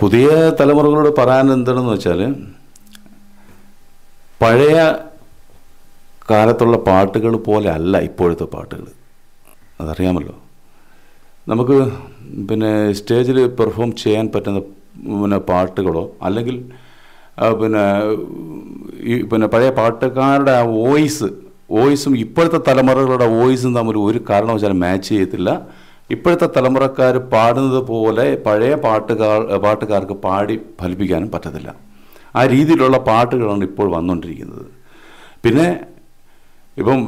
പുതിയ തലമുറകളോട് പറയാൻ എന്താണെന്ന് വെച്ചാൽ, പഴയ കാലത്തുള്ള പാട്ടുകൾ പോലെ അല്ല ഇപ്പോഴത്തെ പാട്ടുകൾ. അതറിയാമല്ലോ. നമുക്ക് പിന്നെ സ്റ്റേജിൽ പെർഫോം ചെയ്യാൻ പറ്റുന്ന പാട്ടുകളോ അല്ലെങ്കിൽ പിന്നെ പഴയ പാട്ടുകാരുടെ ആ വോയിസും ഇപ്പോഴത്തെ തലമുറകളുടെ വോയിസും തമ്മിൽ ഒരു കാരണവശാലും മാച്ച് ചെയ്യത്തില്ല. ഇപ്പോഴത്തെ തലമുറക്കാർ പാടുന്നത് പോലെ പഴയ പാട്ടുകാർക്ക് പാടി ഫലിപ്പിക്കാനും പറ്റത്തില്ല. ആ രീതിയിലുള്ള പാട്ടുകളാണ് ഇപ്പോൾ വന്നുകൊണ്ടിരിക്കുന്നത്. പിന്നെ ഇപ്പം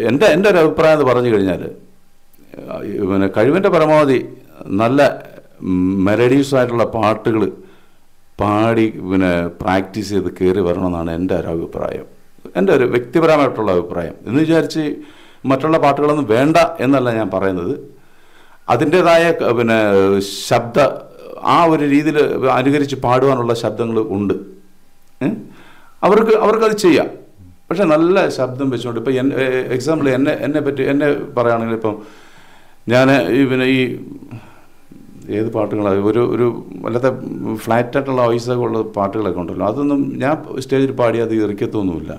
എൻ്റെ ഒരു അഭിപ്രായം എന്ന് പറഞ്ഞു കഴിഞ്ഞാൽ, കഴിവിൻ്റെ പരമാവധി നല്ല മെലഡീസായിട്ടുള്ള പാട്ടുകൾ പാടി പ്രാക്ടീസ് ചെയ്ത് കയറി വരണമെന്നാണ് എൻ്റെ ഒരു അഭിപ്രായം, എൻ്റെ ഒരു വ്യക്തിപരമായിട്ടുള്ള അഭിപ്രായം. എന്ന് വിചാരിച്ച് മറ്റുള്ള പാട്ടുകളൊന്നും വേണ്ട എന്നല്ല ഞാൻ പറയുന്നത്. അതിൻ്റേതായ ശബ്ദ ആ ഒരു രീതിയിൽ അനുകരിച്ച് പാടുവാനുള്ള ശബ്ദങ്ങൾ ഉണ്ട്. അവർക്കത് ചെയ്യാം. പക്ഷെ നല്ല ശബ്ദം വെച്ചുകൊണ്ട് ഇപ്പം എക്സാമ്പിൾ എന്നെ പറയുകയാണെങ്കിൽ, ഇപ്പം ഞാൻ ഈ ഏത് പാട്ടുകളാണ് ഒരു വല്ലാത്ത ഫ്ലാറ്റായിട്ടുള്ള വോയിസൊക്കെ ഉള്ള പാട്ടുകളൊക്കെ ഉണ്ടല്ലോ, അതൊന്നും ഞാൻ സ്റ്റേജിൽ പാടി അത് ഇറിക്കത്തൊന്നുമില്ല.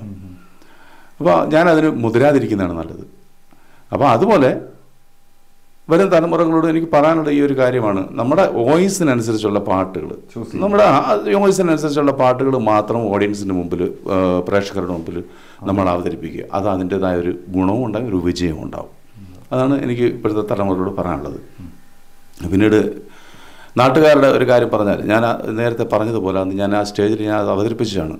അപ്പോൾ ഞാനതിന് മുതിരാതിരിക്കുന്നതാണ് നല്ലത്. അപ്പോൾ അതുപോലെ വരും തലമുറകളോട് എനിക്ക് പറയാനുള്ള ഈ ഒരു കാര്യമാണ്, നമ്മുടെ വോയിസിനനുസരിച്ചുള്ള പാട്ടുകൾ, നമ്മുടെ വോയിസിനനുസരിച്ചുള്ള പാട്ടുകൾ മാത്രം ഓഡിയൻസിൻ്റെ മുമ്പിൽ, പ്രേക്ഷകരുടെ മുമ്പിൽ നമ്മൾ അവതരിപ്പിക്കുക. അത് അതിൻ്റേതായ ഒരു ഗുണവും ഉണ്ടാകും, ഒരു വിജയവും ഉണ്ടാവും. അതാണ് എനിക്ക് ഇപ്പോഴത്തെ തലമുറകളോട് പറയാനുള്ളത്. പിന്നീട് നാട്ടുകാരുടെ ഒരു കാര്യം പറഞ്ഞാൽ, ഞാൻ നേരത്തെ പറഞ്ഞതുപോലെ ഞാൻ ആ സ്റ്റേജിൽ ഞാൻ അത് അവതരിപ്പിച്ചതാണ്.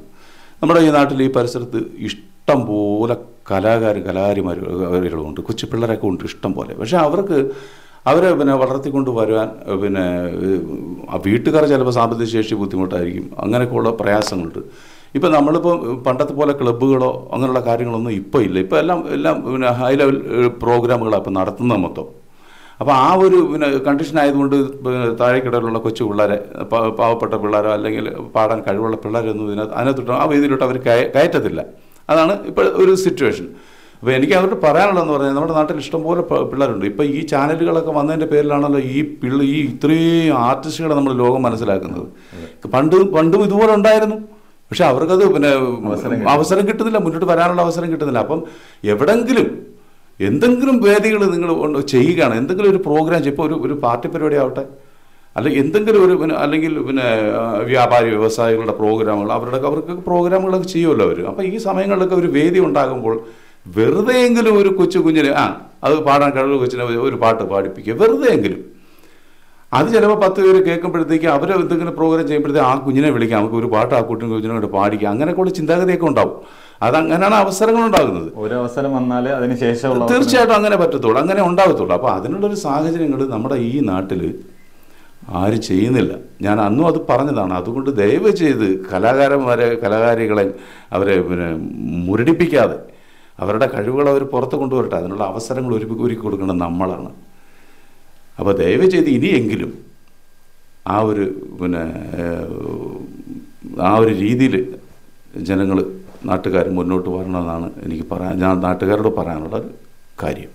നമ്മുടെ ഈ നാട്ടിൽ ഈ പരിസരത്ത് ഇഷ്ടം പോലെ കലാകാരിമാരുണ്ട്, കൊച്ചു പിള്ളേരൊക്കെ ഉണ്ട് ഇഷ്ടം പോലെ. പക്ഷേ അവരെ വളർത്തിക്കൊണ്ട് വരുവാൻ വീട്ടുകാർ ചിലപ്പോൾ സാമ്പത്തിക ശേഷി ബുദ്ധിമുട്ടായിരിക്കും, അങ്ങനെയൊക്കെയുള്ള പ്രയാസങ്ങളുണ്ട്. ഇപ്പം നമ്മളിപ്പോൾ പണ്ടത്തെ പോലെ ക്ലബ്ബുകളോ അങ്ങനെയുള്ള കാര്യങ്ങളൊന്നും ഇപ്പോൾ ഇല്ല. ഇപ്പോൾ എല്ലാം ഹൈ ലെവൽ പ്രോഗ്രാമുകളാണ് ഇപ്പം നടത്തുന്നത് മൊത്തം. അപ്പോൾ ആ ഒരു കണ്ടീഷൻ ആയതുകൊണ്ട് താഴേക്കിടയിലുള്ള കൊച്ചു പിള്ളേരെ, പാവപ്പെട്ട പിള്ളേരോ അല്ലെങ്കിൽ പാടാൻ കഴിവുള്ള പിള്ളേരൊന്നും അതിനകത്തോട്ട് ആ വേദിയിലോട്ട് അവർ കയറ്റത്തില്ല. അതാണ് ഇപ്പോൾ ഒരു സിറ്റുവേഷൻ. അപ്പോൾ എനിക്ക് അവരോട് പറയാനുള്ളതെന്ന് പറഞ്ഞാൽ, നമ്മുടെ നാട്ടിൽ ഇഷ്ടംപോലെ പിള്ളേരുണ്ട്. ഇപ്പോൾ ഈ ചാനലുകളൊക്കെ വന്നതിൻ്റെ പേരിലാണല്ലോ ഈ ഇത്രയും ആർട്ടിസ്റ്റുകളെ നമ്മൾ ലോകം മനസ്സിലാക്കുന്നത്. പണ്ടും ഇതുപോലെ ഉണ്ടായിരുന്നു. പക്ഷെ അവർക്കത് അവസരം കിട്ടുന്നില്ല, മുന്നോട്ട് വരാനുള്ള അവസരം കിട്ടുന്നില്ല. അപ്പം എന്തെങ്കിലും വേദികൾ നിങ്ങൾ ചെയ്യുകയാണ്, എന്തെങ്കിലും ഒരു പ്രോഗ്രാം, ഇപ്പോൾ ഒരു പാർട്ടി പരിപാടി ആവട്ടെ, അല്ലെങ്കിൽ എന്തെങ്കിലും അല്ലെങ്കിൽ വ്യാപാരി വ്യവസായികളുടെ പ്രോഗ്രാമുകൾ, അവർക്ക് പ്രോഗ്രാമുകളൊക്കെ ചെയ്യുമല്ലോ അവർ. അപ്പോൾ ഈ സമയങ്ങളിലൊക്കെ ഒരു വേദി ഉണ്ടാകുമ്പോൾ വെറുതെയെങ്കിലും ഒരു കുഞ്ഞിന് അത് പാടാൻ കഴിവുള്ള കൊച്ചിനെ ഒരു പാട്ട് പാടിപ്പിക്കുക, വെറുതെയെങ്കിലും. അത് ചിലപ്പോൾ 10 പേര് കേൾക്കുമ്പോഴത്തേക്ക് അവർ എന്തെങ്കിലും പ്രോഗ്രാം ചെയ്യുമ്പോഴത്തേക്ക് ആ കുഞ്ഞിനെ വിളിക്കാം, നമുക്ക് ഒരു പാട്ട് ആ കുഞ്ഞിനെ കൊണ്ട് പാടിക്കുക, അങ്ങനെയൊക്കെയുള്ള ചിന്താഗതിയൊക്കെ ഉണ്ടാവും. അതങ്ങനെയാണ് അവസരങ്ങൾ ഉണ്ടാകുന്നത്. ഒരു അവസരം വന്നാൽ അതിന് ശേഷം തീർച്ചയായിട്ടും അങ്ങനെ പറ്റത്തുള്ളൂ, അങ്ങനെ ഉണ്ടാകത്തുള്ളൂ. അപ്പോൾ അതിനുള്ളൊരു സാഹചര്യങ്ങൾ നമ്മുടെ ഈ നാട്ടിൽ ആരും ചെയ്യുന്നില്ല. ഞാൻ അന്നും അത് പറഞ്ഞതാണ്. അതുകൊണ്ട് ദയവ് ചെയ്ത് കലാകാരികളെ അവരെ മുരടിപ്പിക്കാതെ അവരുടെ കഴിവുകൾ അവർ പുറത്ത് കൊണ്ടുവരട്ടെ. അതിനുള്ള അവസരങ്ങൾ ഒരുക്കി കൊടുക്കേണ്ടത് നമ്മളാണ്. അപ്പോൾ ദയവ് ചെയ്ത് ഇനിയെങ്കിലും ആ ഒരു രീതിയിൽ നാട്ടുകാർ മുന്നോട്ട് വരണമെന്നാണ് എനിക്ക് ഞാൻ നാട്ടുകാരോട് പറയാനുള്ള കാര്യം.